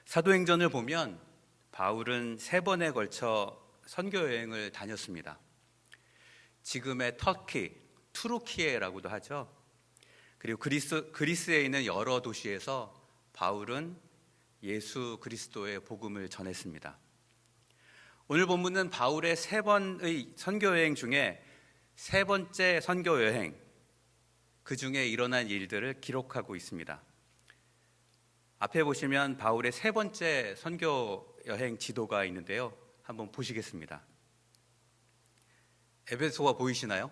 사도행전을 보면 바울은 3번에 걸쳐 선교 여행을 다녔습니다. 지금의 터키, 투르키예라고도 하죠. 그리고 그리스에 있는 여러 도시에서 바울은 예수 그리스도의 복음을 전했습니다. 오늘 본문은 바울의 3번의 선교 여행 중에 3번째 선교 여행, 그 중에 일어난 일들을 기록하고 있습니다. 앞에 보시면 바울의 3번째 선교 여행 지도가 있는데요. 한번 보시겠습니다. 에베소가 보이시나요?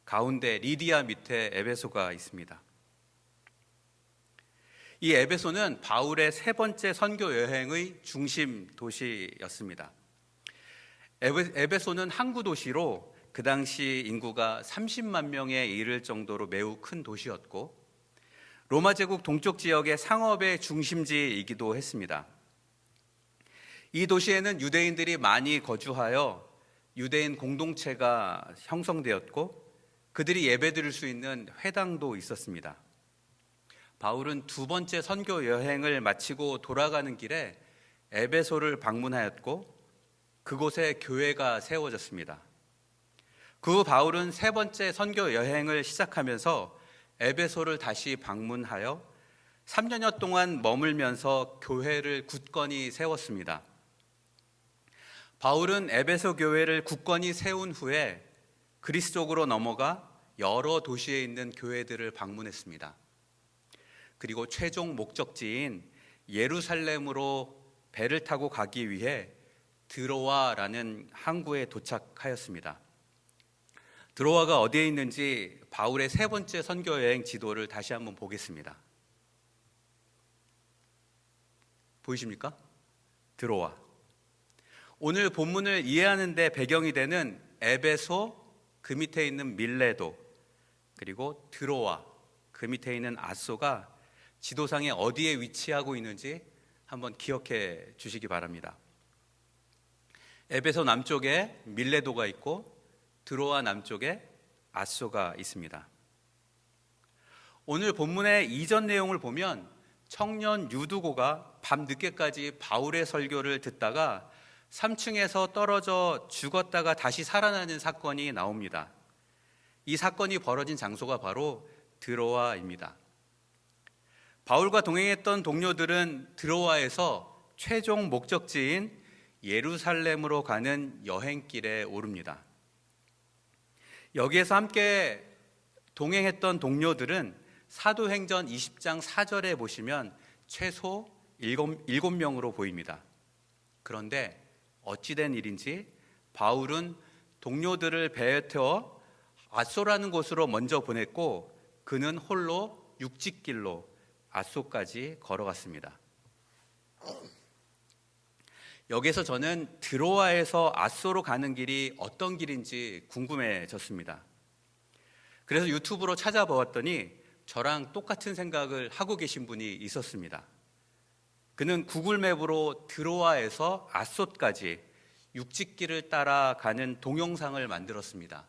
가운데 리디아 밑에 에베소가 있습니다. 이 에베소는 바울의 3번째 선교 여행의 중심 도시였습니다. 에베소는 항구 도시로 그 당시 인구가 30만 명에 이를 정도로 매우 큰 도시였고 로마 제국 동쪽 지역의 상업의 중심지이기도 했습니다. 이 도시에는 유대인들이 많이 거주하여 유대인 공동체가 형성되었고 그들이 예배드릴 수 있는 회당도 있었습니다. 바울은 2번째 선교 여행을 마치고 돌아가는 길에 에베소를 방문하였고 그곳에 교회가 세워졌습니다. 그 후 바울은 3번째 선교 여행을 시작하면서 에베소를 다시 방문하여 3년여 동안 머물면서 교회를 굳건히 세웠습니다. 바울은 에베소 교회를 굳건히 세운 후에 그리스 쪽으로 넘어가 여러 도시에 있는 교회들을 방문했습니다. 그리고 최종 목적지인 예루살렘으로 배를 타고 가기 위해 드로아라는 항구에 도착하였습니다. 드로아가 어디에 있는지 바울의 3번째 선교 여행 지도를 다시 한번 보겠습니다. 보이십니까? 드로아. 오늘 본문을 이해하는 데 배경이 되는 에베소, 그 밑에 있는 밀레도, 그리고 드로아, 그 밑에 있는 아소가 지도상에 어디에 위치하고 있는지 한번 기억해 주시기 바랍니다. 에베소 남쪽에 밀레도가 있고 드로아 남쪽에 아소가 있습니다. 오늘 본문의 이전 내용을 보면 청년 유두고가 밤 늦게까지 바울의 설교를 듣다가 3층에서 떨어져 죽었다가 다시 살아나는 사건이 나옵니다. 이 사건이 벌어진 장소가 바로 드로아입니다. 바울과 동행했던 동료들은 드로아에서 최종 목적지인 예루살렘으로 가는 여행길에 오릅니다. 여기에서 함께 동행했던 동료들은 사도행전 20장 4절에 보시면 최소 7명으로 보입니다. 그런데 어찌된 일인지 바울은 동료들을 배에 태워 아소라는 곳으로 먼저 보냈고 그는 홀로 육지길로 아소까지 걸어갔습니다. 여기서 저는 드로아에서 아소로 가는 길이 어떤 길인지 궁금해졌습니다. 그래서 유튜브로 찾아보았더니 저랑 똑같은 생각을 하고 계신 분이 있었습니다. 그는 구글맵으로 드로아에서 아소까지 육지길을 따라가는 동영상을 만들었습니다.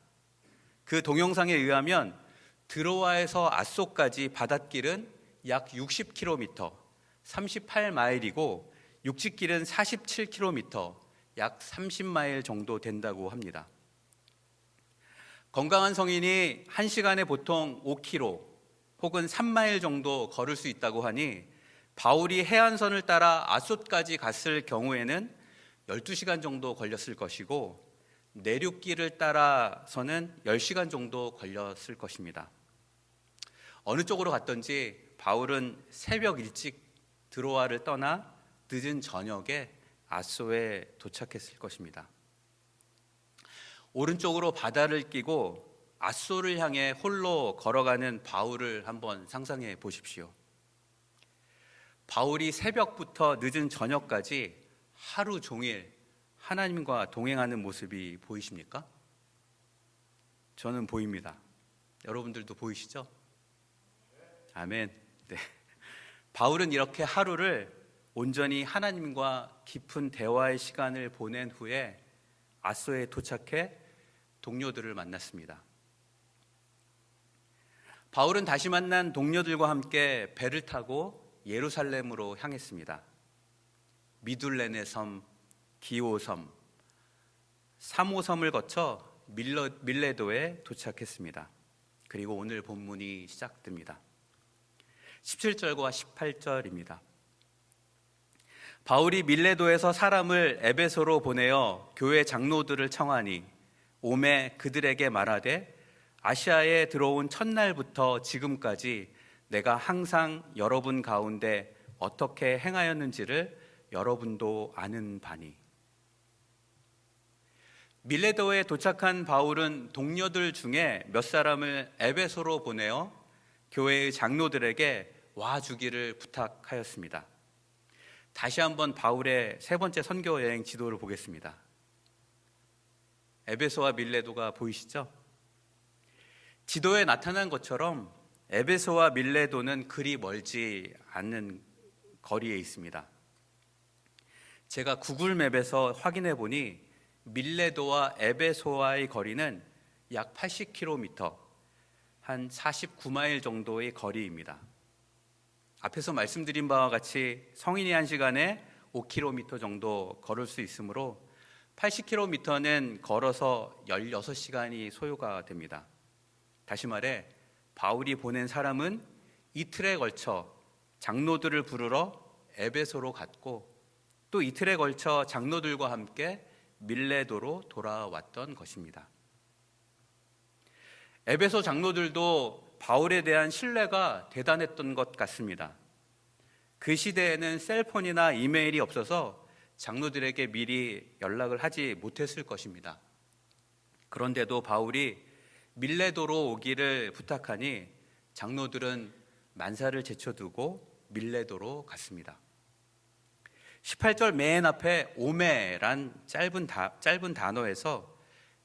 그 동영상에 의하면 드로아에서 아소까지 바닷길은 약 60km, 38마일이고 육지길은 47km, 약 30마일 정도 된다고 합니다. 건강한 성인이 1시간에 보통 5km 혹은 3마일 정도 걸을 수 있다고 하니 바울이 해안선을 따라 아소까지 갔을 경우에는 12시간 정도 걸렸을 것이고 내륙길을 따라서는 10시간 정도 걸렸을 것입니다. 어느 쪽으로 갔던지 바울은 새벽 일찍 드로아를 떠나 늦은 저녁에 아소에 도착했을 것입니다. 오른쪽으로 바다를 끼고 아소를 향해 홀로 걸어가는 바울을 한번 상상해 보십시오. 바울이 새벽부터 늦은 저녁까지 하루 종일 하나님과 동행하는 모습이 보이십니까? 저는 보입니다. 여러분들도 보이시죠? 아멘. 네. 바울은 이렇게 하루를 온전히 하나님과 깊은 대화의 시간을 보낸 후에 아소에 도착해 동료들을 만났습니다. 바울은 다시 만난 동료들과 함께 배를 타고 예루살렘으로 향했습니다. 미둘렌의 섬, 기호섬, 3호섬을 거쳐 밀레도에 도착했습니다. 그리고 오늘 본문이 시작됩니다. 17절과 18절입니다. 바울이 밀레도에서 사람을 에베소로 보내어 교회 장로들을 청하니 오매 그들에게 말하되 아시아에 들어온 첫날부터 지금까지 내가 항상 여러분 가운데 어떻게 행하였는지를 여러분도 아는 바니. 밀레도에 도착한 바울은 동료들 중에 몇 사람을 에베소로 보내어 교회의 장로들에게 와주기를 부탁하였습니다. 다시 한번 바울의 세 번째 선교 여행 지도를 보겠습니다. 에베소와 밀레도가 보이시죠? 지도에 나타난 것처럼 에베소와 밀레도는 그리 멀지 않는 거리에 있습니다. 제가 구글맵에서 확인해 보니 밀레도와 에베소와의 거리는 약 80km, 한 49마일 정도의 거리입니다. 앞에서 말씀드린 바와 같이 성인이 1시간에 5km 정도 걸을 수 있으므로 80km는 걸어서 16시간이 소요가 됩니다. 다시 말해 바울이 보낸 사람은 이틀에 걸쳐 장로들을 부르러 에베소로 갔고 또 이틀에 걸쳐 장로들과 함께 밀레도로 돌아왔던 것입니다. 에베소 장로들도 바울에 대한 신뢰가 대단했던 것 같습니다. 그 시대에는 셀폰이나 이메일이 없어서 장로들에게 미리 연락을 하지 못했을 것입니다. 그런데도 바울이 밀레도로 오기를 부탁하니 장로들은 만사를 제쳐두고 밀레도로 갔습니다. 18절 맨 앞에 오메란 짧은 단어에서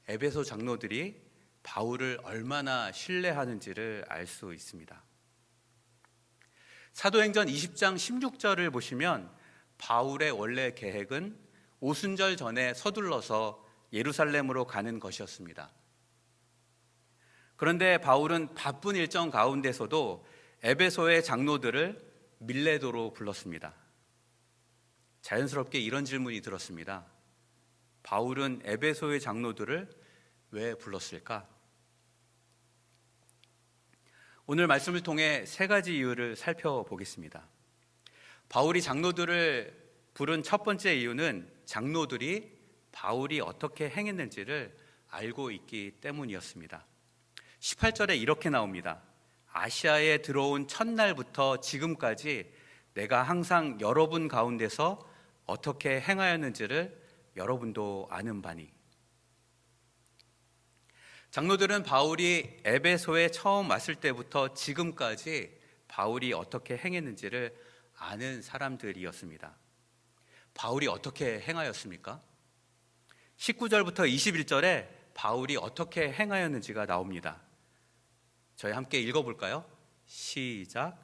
에베소 장로들이 바울을 얼마나 신뢰하는지를 알 수 있습니다. 사도행전 20장 16절을 보시면 바울의 원래 계획은 오순절 전에 서둘러서 예루살렘으로 가는 것이었습니다. 그런데 바울은 바쁜 일정 가운데서도 에베소의 장로들을 밀레도로 불렀습니다. 자연스럽게 이런 질문이 들었습니다. 바울은 에베소의 장로들을 왜 불렀을까? 오늘 말씀을 통해 세 가지 이유를 살펴보겠습니다. 바울이 장로들을 부른 첫 번째 이유는 장로들이 바울이 어떻게 행했는지를 알고 있기 때문이었습니다. 18절에 이렇게 나옵니다. 아시아에 들어온 첫날부터 지금까지 내가 항상 여러분 가운데서 어떻게 행하였는지를 여러분도 아는 바니. 장로들은 바울이 에베소에 처음 왔을 때부터 지금까지 바울이 어떻게 행했는지를 아는 사람들이었습니다. 바울이 어떻게 행하였습니까? 19절부터 21절에 바울이 어떻게 행하였는지가 나옵니다. 저희 함께 읽어볼까요? 시작.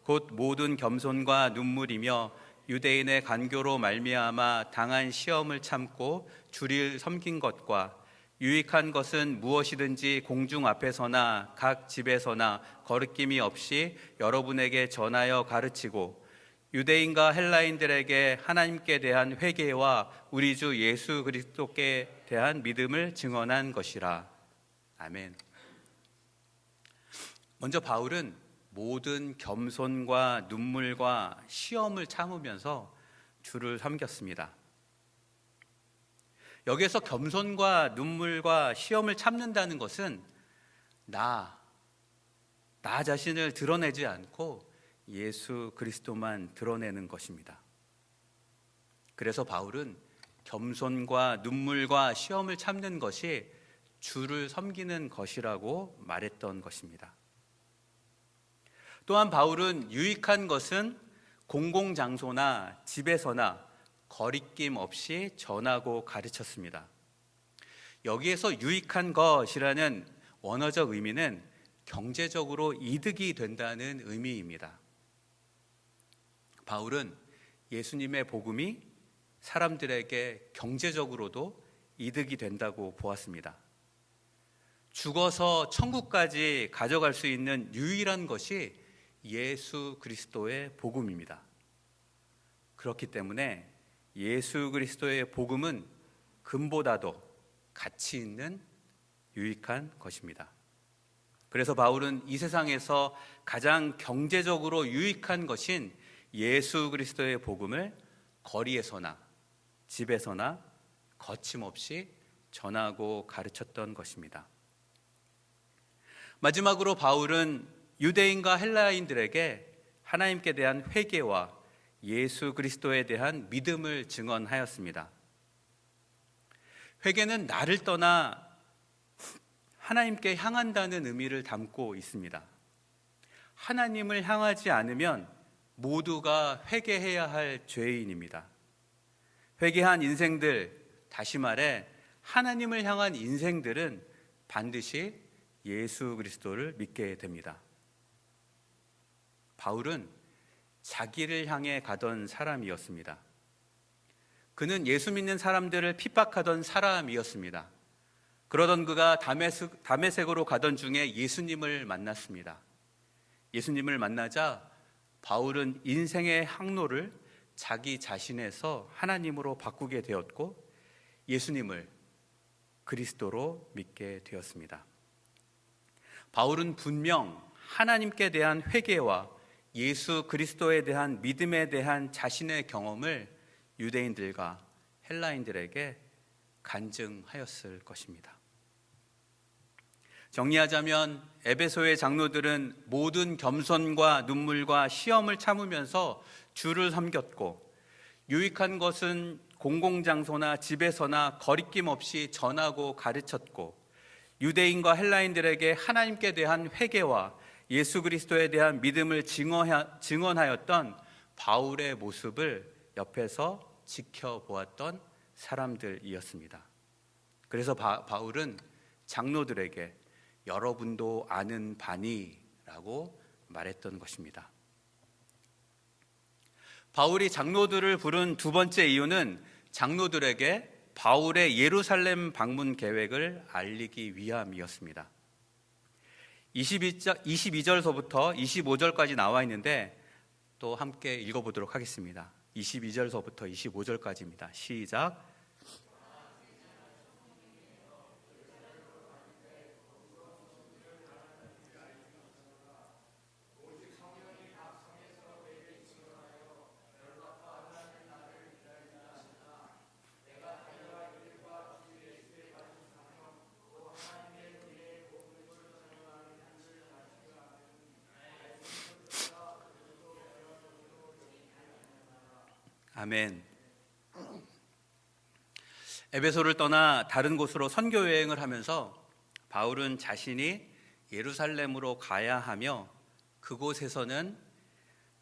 곧 모든 겸손과 눈물이며 유대인의 간교로 말미암아 당한 시험을 참고 주를 섬긴 것과 유익한 것은 무엇이든지 공중 앞에서나 각 집에서나 거리낌이 없이 여러분에게 전하여 가르치고 유대인과 헬라인들에게 하나님께 대한 회개와 우리 주 예수 그리스도께 대한 믿음을 증언한 것이라. 아멘. 먼저 바울은 모든 겸손과 눈물과 시험을 참으면서 주를 섬겼습니다. 여기에서 겸손과 눈물과 시험을 참는다는 것은 나 자신을 드러내지 않고 예수 그리스도만 드러내는 것입니다. 그래서 바울은 겸손과 눈물과 시험을 참는 것이 주를 섬기는 것이라고 말했던 것입니다. 또한 바울은 유익한 것은 공공장소나 집에서나 거리낌 없이 전하고 가르쳤습니다. 여기에서 유익한 것이라는 원어적 의미는 경제적으로 이득이 된다는 의미입니다. 바울은 예수님의 복음이 사람들에게 경제적으로도 이득이 된다고 보았습니다. 죽어서 천국까지 가져갈 수 있는 유일한 것이 예수 그리스도의 복음입니다. 그렇기 때문에 예수 그리스도의 복음은 금보다도 가치 있는 유익한 것입니다. 그래서 바울은 이 세상에서 가장 경제적으로 유익한 것인 예수 그리스도의 복음을 거리에서나 집에서나 거침없이 전하고 가르쳤던 것입니다. 마지막으로 바울은 유대인과 헬라인들에게 하나님께 대한 회개와 예수 그리스도에 대한 믿음을 증언하였습니다. 회개는 나를 떠나 하나님께 향한다는 의미를 담고 있습니다. 하나님을 향하지 않으면 모두가 회개해야 할 죄인입니다. 회개한 인생들, 다시 말해 하나님을 향한 인생들은 반드시 예수 그리스도를 믿게 됩니다. 바울은 자기를 향해 가던 사람이었습니다. 그는 예수 믿는 사람들을 핍박하던 사람이었습니다. 그러던 그가 다메섹으로 가던 중에 예수님을 만났습니다. 예수님을 만나자 바울은 인생의 항로를 자기 자신에서 하나님으로 바꾸게 되었고 예수님을 그리스도로 믿게 되었습니다. 바울은 분명 하나님께 대한 회개와 예수 그리스도에 대한 믿음에 대한 자신의 경험을 유대인들과 헬라인들에게 간증하였을 것입니다. 정리하자면 에베소의 장로들은 모든 겸손과 눈물과 시험을 참으면서 주를 섬겼고, 유익한 것은 공공장소나 집에서나 거리낌 없이 전하고 가르쳤고, 유대인과 헬라인들에게 하나님께 대한 회개와 예수 그리스도에 대한 믿음을 증언하였던 바울의 모습을 옆에서 지켜보았던 사람들이었습니다. 그래서 바울은 장로들에게 여러분도 아는 바니라고 말했던 것입니다. 바울이 장로들을 부른 두 번째 이유는 장로들에게 바울의 예루살렘 방문 계획을 알리기 위함이었습니다. 22절서부터 25절까지 나와 있는데 또 함께 읽어보도록 하겠습니다. 22절서부터 25절까지입니다. 시작. 아멘. 에베소를 떠나 다른 곳으로 선교 여행을 하면서 바울은 자신이 예루살렘으로 가야 하며 그곳에서는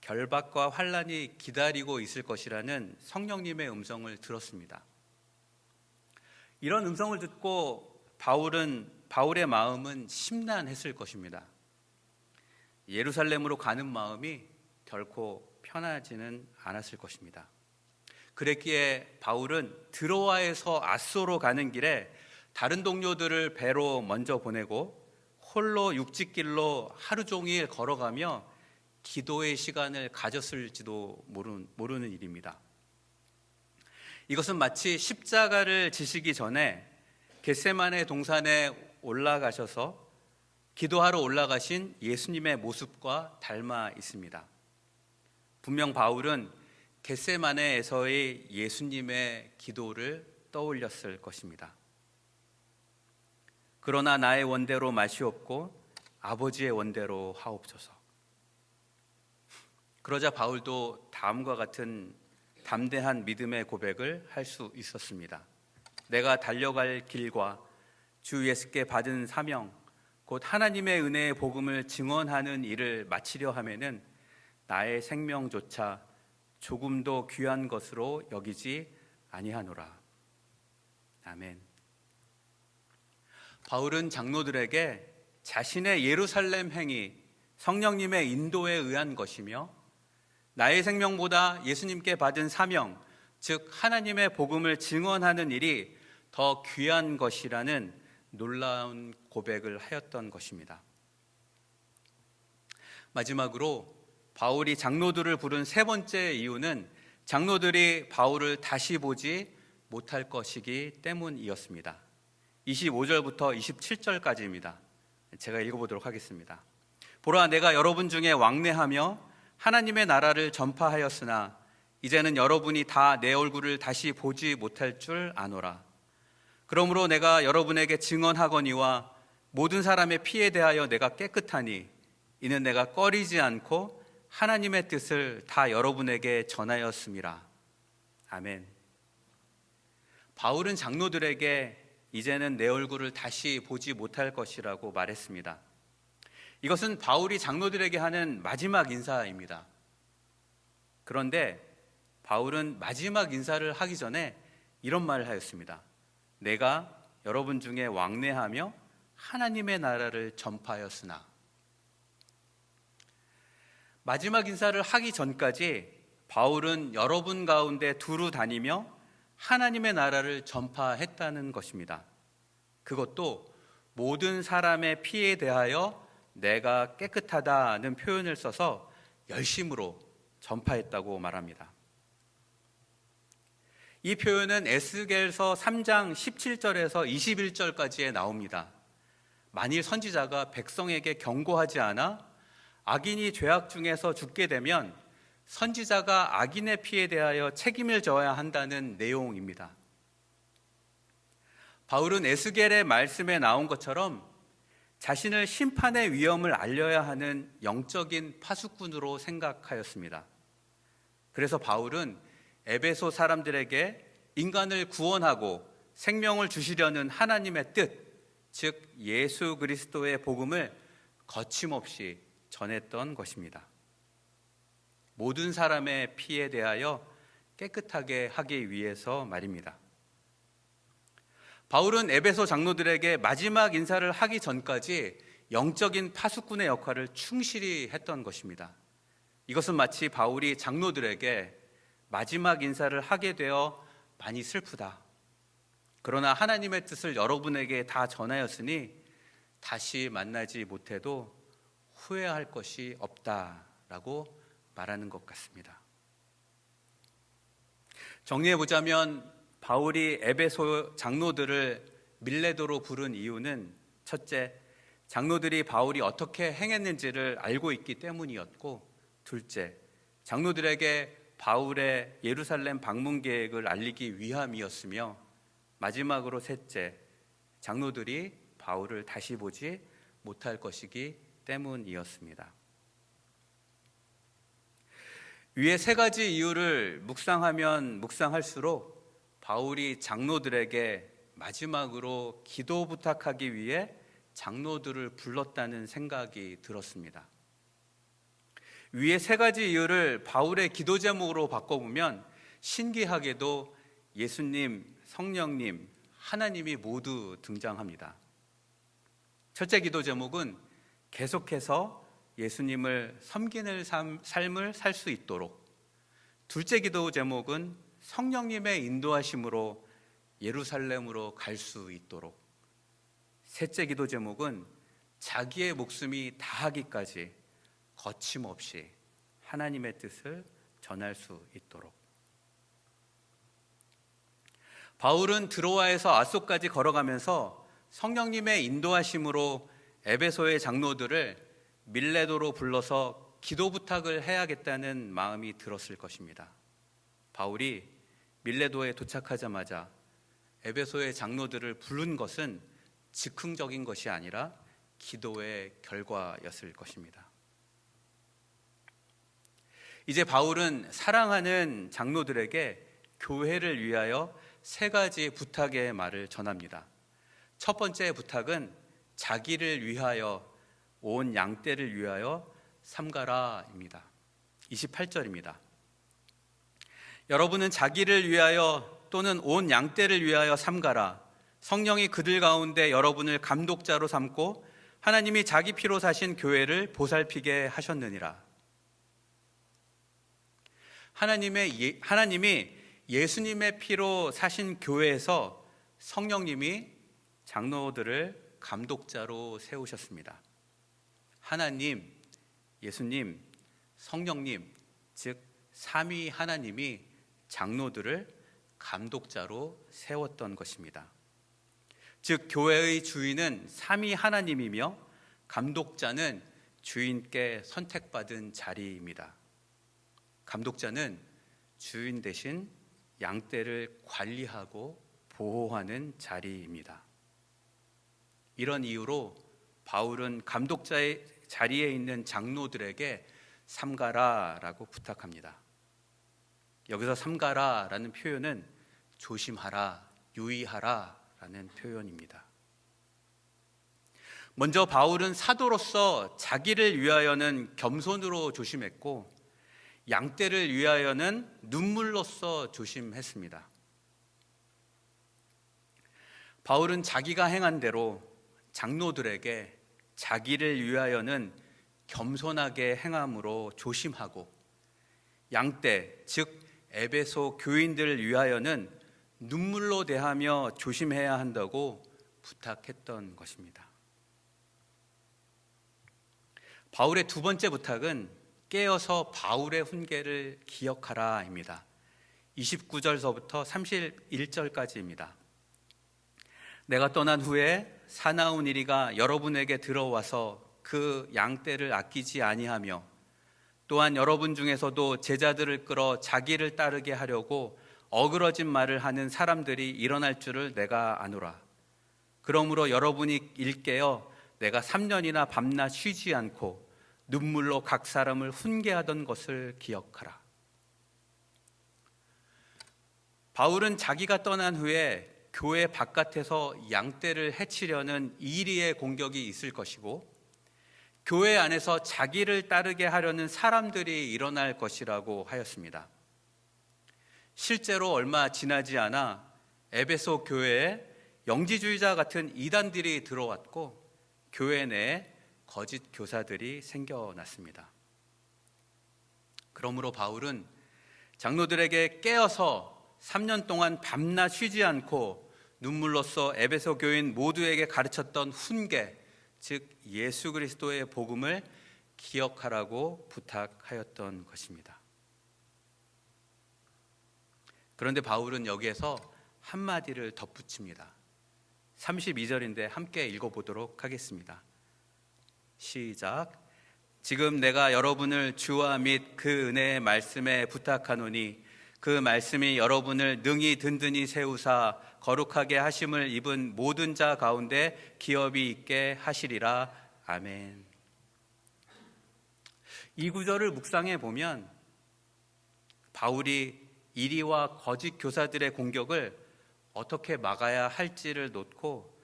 결박과 환난이 기다리고 있을 것이라는 성령님의 음성을 들었습니다. 이런 음성을 듣고 바울의 마음은 심란했을 것입니다. 예루살렘으로 가는 마음이 결코 편하지는 않았을 것입니다. 그랬기에 바울은 드로아에서 아소로 가는 길에 다른 동료들을 배로 먼저 보내고 홀로 육지길로 하루 종일 걸어가며 기도의 시간을 가졌을지도 모르는 일입니다. 이것은 마치 십자가를 지시기 전에 겟세마네 동산에 올라가셔서 기도하러 올라가신 예수님의 모습과 닮아 있습니다. 분명 바울은 겟세마네에서의 예수님의 기도를 떠올렸을 것입니다. 그러나 나의 원대로 마시옵고 아버지의 원대로 하옵소서. 그러자 바울도 다음과 같은 담대한 믿음의 고백을 할 수 있었습니다. 내가 달려갈 길과 주 예수께 받은 사명, 곧 하나님의 은혜의 복음을 증언하는 일을 마치려 하면은 나의 생명조차 조금도 귀한 것으로 여기지 아니하노라. 아멘. 바울은 장로들에게 자신의 예루살렘 행위, 성령님의 인도에 의한 것이며 나의 생명보다 예수님께 받은 사명, 즉 하나님의 복음을 증언하는 일이 더 귀한 것이라는 놀라운 고백을 하였던 것입니다. 마지막으로 바울이 장로들을 부른 세 번째 이유는 장로들이 바울을 다시 보지 못할 것이기 때문이었습니다. 25절부터 27절까지입니다. 제가 읽어보도록 하겠습니다. 보라, 내가 여러분 중에 왕래하며 하나님의 나라를 전파하였으나 이제는 여러분이 다 내 얼굴을 다시 보지 못할 줄 아노라. 그러므로 내가 여러분에게 증언하거니와 모든 사람의 피에 대하여 내가 깨끗하니 이는 내가 꺼리지 않고 하나님의 뜻을 다 여러분에게 전하였음이라. 아멘. 바울은 장로들에게 이제는 내 얼굴을 다시 보지 못할 것이라고 말했습니다. 이것은 바울이 장로들에게 하는 마지막 인사입니다. 그런데 바울은 마지막 인사를 하기 전에 이런 말을 하였습니다. 내가 여러분 중에 왕래하며 하나님의 나라를 전파하였으나. 마지막 인사를 하기 전까지 바울은 여러분 가운데 두루 다니며 하나님의 나라를 전파했다는 것입니다. 그것도 모든 사람의 피에 대하여 내가 깨끗하다는 표현을 써서 열심으로 전파했다고 말합니다. 이 표현은 에스겔서 3장 17절에서 21절까지에 나옵니다. 만일 선지자가 백성에게 경고하지 않아 악인이 죄악 중에서 죽게 되면 선지자가 악인의 피에 대하여 책임을 져야 한다는 내용입니다. 바울은 에스겔의 말씀에 나온 것처럼 자신을 심판의 위험을 알려야 하는 영적인 파수꾼으로 생각하였습니다. 그래서 바울은 에베소 사람들에게 인간을 구원하고 생명을 주시려는 하나님의 뜻, 즉 예수 그리스도의 복음을 거침없이 전했던 것입니다. 모든 사람의 피에 대하여 깨끗하게 하기 위해서 말입니다. 바울은 에베소 장로들에게 마지막 인사를 하기 전까지 영적인 파수꾼의 역할을 충실히 했던 것입니다. 이것은 마치 바울이 장로들에게 마지막 인사를 하게 되어 많이 슬프다. 그러나 하나님의 뜻을 여러분에게 다 전하였으니 다시 만나지 못해도 후회할 것이 없다라고 말하는 것 같습니다. 정리해보자면 바울이 에베소 장로들을 밀레도로 부른 이유는 첫째, 장로들이 바울이 어떻게 행했는지를 알고 있기 때문이었고, 둘째, 장로들에게 바울의 예루살렘 방문 계획을 알리기 위함이었으며, 마지막으로 셋째, 장로들이 바울을 다시 보지 못할 것이기 때문이었습니다. 위의 세 가지 이유를 묵상하면 묵상할수록 바울이 장로들에게 마지막으로 기도 부탁하기 위해 장로들을 불렀다는 생각이 들었습니다. 위의 세 가지 이유를 바울의 기도 제목으로 바꿔보면 신기하게도 예수님, 성령님, 하나님이 모두 등장합니다. 첫째 기도 제목은 계속해서 예수님을 섬기는 삶을 살 수 있도록, 둘째 기도 제목은 성령님의 인도하심으로 예루살렘으로 갈 수 있도록, 셋째 기도 제목은 자기의 목숨이 다하기까지 거침없이 하나님의 뜻을 전할 수 있도록. 바울은 드로아에서 아소까지 걸어가면서 성령님의 인도하심으로 에베소의 장로들을 밀레도로 불러서 기도 부탁을 해야겠다는 마음이 들었을 것입니다. 바울이 밀레도에 도착하자마자 에베소의 장로들을 부른 것은 즉흥적인 것이 아니라 기도의 결과였을 것입니다. 이제 바울은 사랑하는 장로들에게 교회를 위하여 세 가지 부탁의 말을 전합니다. 첫 번째 부탁은 자기를 위하여 온 양떼를 위하여 삼가라입니다. 28절입니다. 여러분은 자기를 위하여 또는 온 양떼를 위하여 삼가라. 성령이 그들 가운데 여러분을 감독자로 삼고 하나님이 자기 피로 사신 교회를 보살피게 하셨느니라. 하나님이 예수님의 피로 사신 교회에서 성령님이 장로들을 감독자로 세우셨습니다. 하나님, 예수님, 성령님, 즉 삼위 하나님이 장로들을 감독자로 세웠던 것입니다. 즉 교회의 주인은 삼위 하나님이며 감독자는 주인께 선택받은 자리입니다. 감독자는 주인 대신 양떼를 관리하고 보호하는 자리입니다. 이런 이유로 바울은 감독자의 자리에 있는 장로들에게 삼가라라고 부탁합니다. 여기서 삼가라라는 표현은 조심하라, 유의하라라는 표현입니다. 먼저 바울은 사도로서 자기를 위하여는 겸손으로 조심했고 양떼를 위하여는 눈물로써 조심했습니다. 바울은 자기가 행한 대로 장로들에게 자기를 위하여는 겸손하게 행함으로 조심하고 양떼, 즉 에베소 교인들을 위하여는 눈물로 대하며 조심해야 한다고 부탁했던 것입니다. 바울의 두 번째 부탁은 깨어서 바울의 훈계를 기억하라입니다. 29절서부터 31절까지입니다. 내가 떠난 후에 사나운 이리가 여러분에게 들어와서 그 양떼를 아끼지 아니하며 또한 여러분 중에서도 제자들을 끌어 자기를 따르게 하려고 어그러진 말을 하는 사람들이 일어날 줄을 내가 아노라. 그러므로 여러분이 일깨어 내가 3년이나 밤낮 쉬지 않고 눈물로 각 사람을 훈계하던 것을 기억하라. 바울은 자기가 떠난 후에 교회 바깥에서 양떼를 해치려는 이리의 공격이 있을 것이고 교회 안에서 자기를 따르게 하려는 사람들이 일어날 것이라고 하였습니다. 실제로 얼마 지나지 않아 에베소 교회에 영지주의자 같은 이단들이 들어왔고 교회 내에 거짓 교사들이 생겨났습니다. 그러므로 바울은 장로들에게 깨어서 3년 동안 밤낮 쉬지 않고 눈물로써 에베소 교인 모두에게 가르쳤던 훈계, 즉 예수 그리스도의 복음을 기억하라고 부탁하였던 것입니다. 그런데 바울은 여기에서 한마디를 덧붙입니다. 32절인데 함께 읽어보도록 하겠습니다. 시작. 지금 내가 여러분을 주와 및 그 은혜의 말씀에 부탁하노니 그 말씀이 여러분을 능히 든든히 세우사 거룩하게 하심을 입은 모든 자 가운데 기업이 있게 하시리라. 아멘. 이 구절을 묵상해 보면 바울이 이리와 거짓 교사들의 공격을 어떻게 막아야 할지를 놓고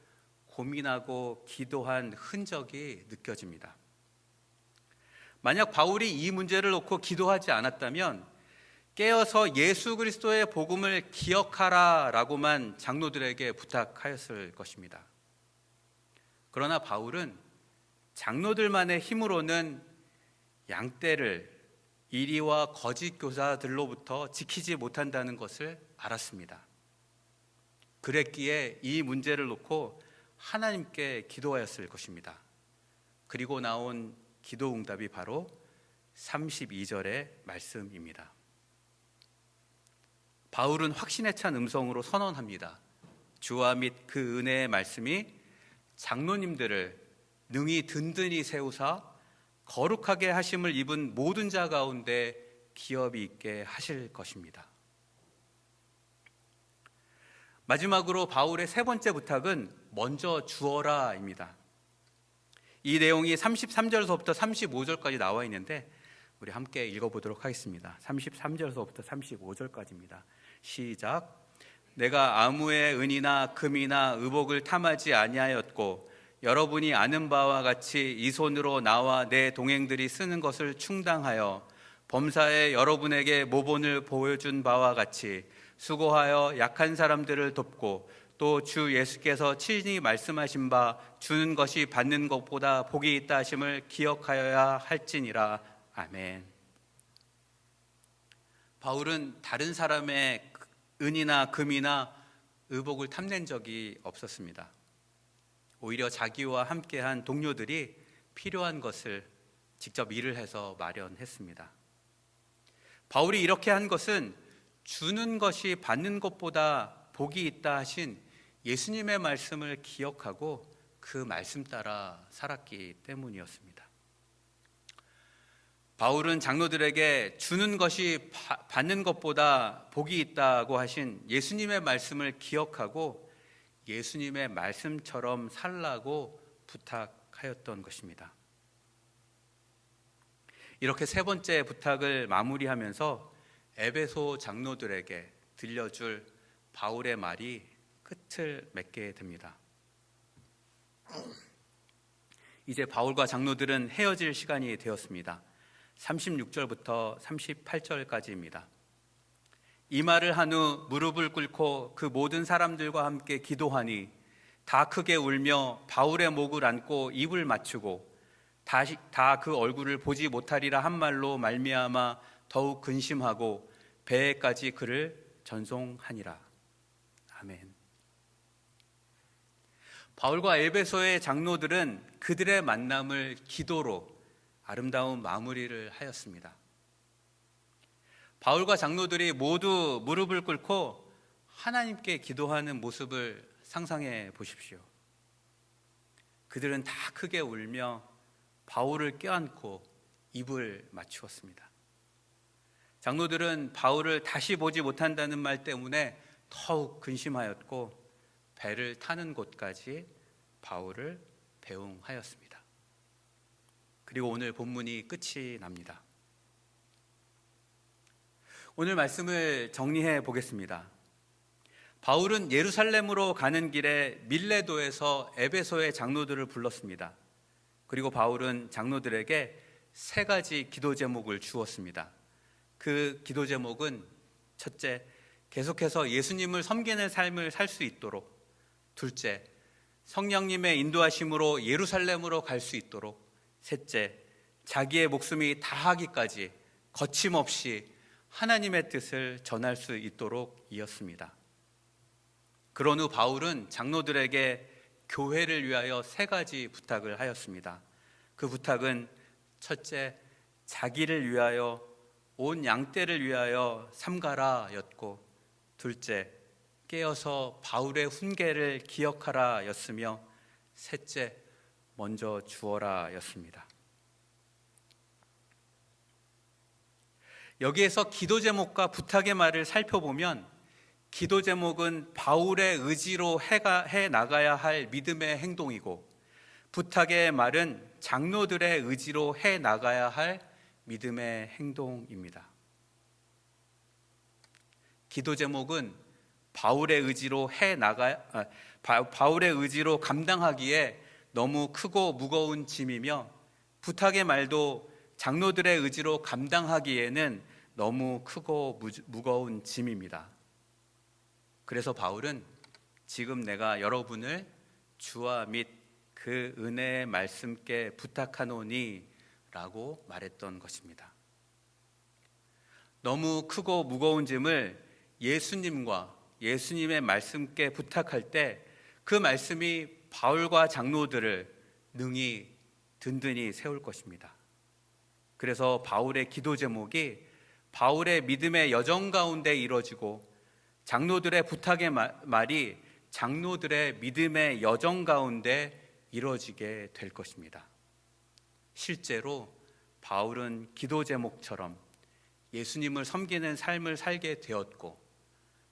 고민하고 기도한 흔적이 느껴집니다. 만약 바울이 이 문제를 놓고 기도하지 않았다면 깨어서 예수 그리스도의 복음을 기억하라 라고만 장로들에게 부탁하였을 것입니다. 그러나 바울은 장로들만의 힘으로는 양떼를 이리와 거짓 교사들로부터 지키지 못한다는 것을 알았습니다. 그랬기에 이 문제를 놓고 하나님께 기도하였을 것입니다. 그리고 나온 기도 응답이 바로 32절의 말씀입니다. 바울은 확신에 찬 음성으로 선언합니다. 주와 및 그 은혜의 말씀이 장로님들을 능히 든든히 세우사 거룩하게 하심을 입은 모든 자 가운데 기업이 있게 하실 것입니다. 마지막으로 바울의 세 번째 부탁은 먼저 주어라입니다. 이 내용이 33절서부터 35절까지 나와 있는데 우리 함께 읽어보도록 하겠습니다. 33절서부터 35절까지입니다. 시작. 내가 아무의 은이나 금이나 의복을 탐하지 아니하였고 여러분이 아는 바와 같이 이 손으로 나와 내 동행들이 쓰는 것을 충당하여 범사에 여러분에게 모본을 보여준 바와 같이 수고하여 약한 사람들을 돕고 또 주 예수께서 친히 말씀하신 바 주는 것이 받는 것보다 복이 있다 하심을 기억하여야 할지니라. 아멘. 바울은 다른 사람의 은이나 금이나 의복을 탐낸 적이 없었습니다. 오히려 자기와 함께한 동료들이 필요한 것을 직접 일을 해서 마련했습니다. 바울이 이렇게 한 것은 주는 것이 받는 것보다 복이 있다 하신 예수님의 말씀을 기억하고 그 말씀 따라 살았기 때문이었습니다. 바울은 장로들에게 주는 것이 받는 것보다 복이 있다고 하신 예수님의 말씀을 기억하고 예수님의 말씀처럼 살라고 부탁하였던 것입니다. 이렇게 세 번째 부탁을 마무리하면서 에베소 장로들에게 들려줄 바울의 말이 끝을 맺게 됩니다. 이제 바울과 장로들은 헤어질 시간이 되었습니다. 36절부터 38절까지입니다. 이 말을 한 후 무릎을 꿇고 그 모든 사람들과 함께 기도하니 다 크게 울며 바울의 목을 안고 입을 맞추고 다 그 얼굴을 보지 못하리라 한 말로 말미암아 더욱 근심하고 배에까지 그를 전송하니라. 아멘. 바울과 에베소의 장로들은 그들의 만남을 기도로 아름다운 마무리를 하였습니다. 바울과 장로들이 모두 무릎을 꿇고 하나님께 기도하는 모습을 상상해 보십시오. 그들은 다 크게 울며 바울을 껴안고 입을 맞추었습니다. 장로들은 바울을 다시 보지 못한다는 말 때문에 더욱 근심하였고 배를 타는 곳까지 바울을 배웅하였습니다. 그리고 오늘 본문이 끝이 납니다. 오늘 말씀을 정리해 보겠습니다. 바울은 예루살렘으로 가는 길에 밀레도에서 에베소의 장로들을 불렀습니다. 그리고 바울은 장로들에게 세 가지 기도 제목을 주었습니다. 그 기도 제목은 첫째, 계속해서 예수님을 섬기는 삶을 살 수 있도록; 둘째, 성령님의 인도하심으로 예루살렘으로 갈 수 있도록; 셋째, 자기의 목숨이 다하기까지 거침없이 하나님의 뜻을 전할 수 있도록 이었습니다. 그런 후 바울은 장로들에게 교회를 위하여 세 가지 부탁을 하였습니다. 그 부탁은 첫째, 자기를 위하여 온 양떼를 위하여 삼가라 였고, 둘째, 깨어서 바울의 훈계를 기억하라 였으며, 셋째, 먼저 주어라 였습니다. 여기에서 기도 제목과 부탁의 말을 살펴보면 기도 제목은 바울의 의지로 해 나가야 할 믿음의 행동이고, 부탁의 말은 장로들의 의지로 해 나가야 할 믿음의 행동입니다. 기도 제목은 바울의 의지로 바울의 의지로 감당하기에 너무 크고 무거운 짐이며, 부탁의 말도 장로들의 의지로 감당하기에는 너무 크고 무거운 짐입니다. 그래서 바울은 지금 내가 여러분을 주와 및 그 은혜의 말씀께 부탁하노니 라고 말했던 것입니다. 너무 크고 무거운 짐을 예수님과 예수님의 말씀께 부탁할 때 그 말씀이 바울과 장로들을 능히 든든히 세울 것입니다. 그래서 바울의 기도 제목이 바울의 믿음의 여정 가운데 이루어지고, 장로들의 부탁의 말이 장로들의 믿음의 여정 가운데 이루어지게 될 것입니다. 실제로 바울은 기도 제목처럼 예수님을 섬기는 삶을 살게 되었고,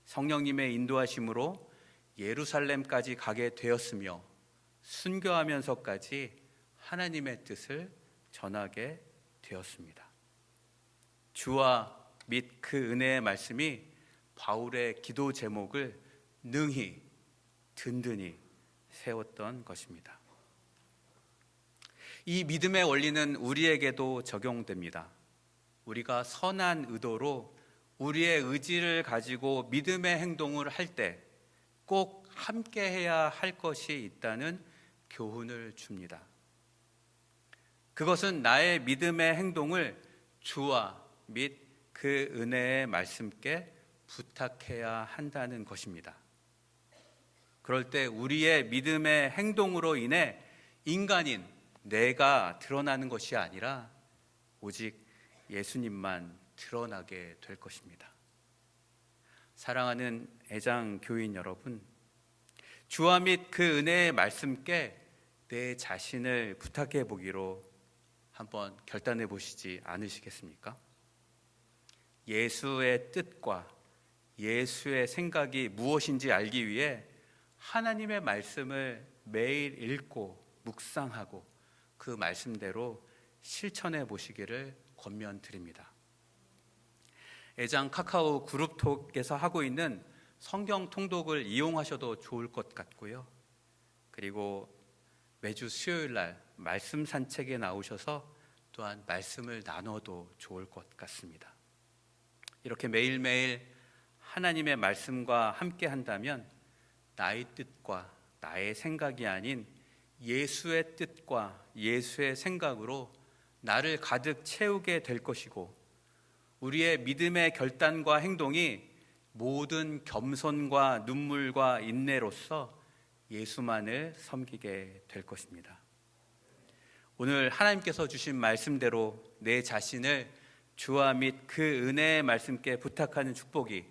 성령님의 인도하심으로 예루살렘까지 가게 되었으며, 순교하면서까지 하나님의 뜻을 전하게 되었습니다. 주와 및 그 은혜의 말씀이 바울의 기도 제목을 능히 든든히 세웠던 것입니다. 이 믿음의 원리는 우리에게도 적용됩니다. 우리가 선한 의도로 우리의 의지를 가지고 믿음의 행동을 할 때 꼭 함께 해야 할 것이 있다는 교훈을 줍니다. 그것은 나의 믿음의 행동을 주와 및 그 은혜의 말씀께 부탁해야 한다는 것입니다. 그럴 때 우리의 믿음의 행동으로 인해 인간인 내가 드러나는 것이 아니라 오직 예수님만 드러나게 될 것입니다. 사랑하는 애장 교인 여러분, 주와 및 그 은혜의 말씀께 내 자신을 부탁해 보기로 한번 결단해 보시지 않으시겠습니까? 예수의 뜻과 예수의 생각이 무엇인지 알기 위해 하나님의 말씀을 매일 읽고 묵상하고 그 말씀대로 실천해 보시기를 권면드립니다. 애장 카카오 그룹톡에서 하고 있는 성경 통독을 이용하셔도 좋을 것 같고요. 그리고 매주 수요일 날 말씀 산책에 나오셔서 또한 말씀을 나눠도 좋을 것 같습니다. 이렇게 매일매일 하나님의 말씀과 함께 한다면 나의 뜻과 나의 생각이 아닌 예수의 뜻과 예수의 생각으로 나를 가득 채우게 될 것이고, 우리의 믿음의 결단과 행동이 모든 겸손과 눈물과 인내로서 예수만을 섬기게 될 것입니다. 오늘 하나님께서 주신 말씀대로 내 자신을 주와 및 그 은혜의 말씀께 부탁하는 축복이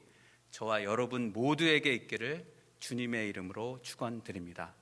저와 여러분 모두에게 있기를 주님의 이름으로 축원드립니다.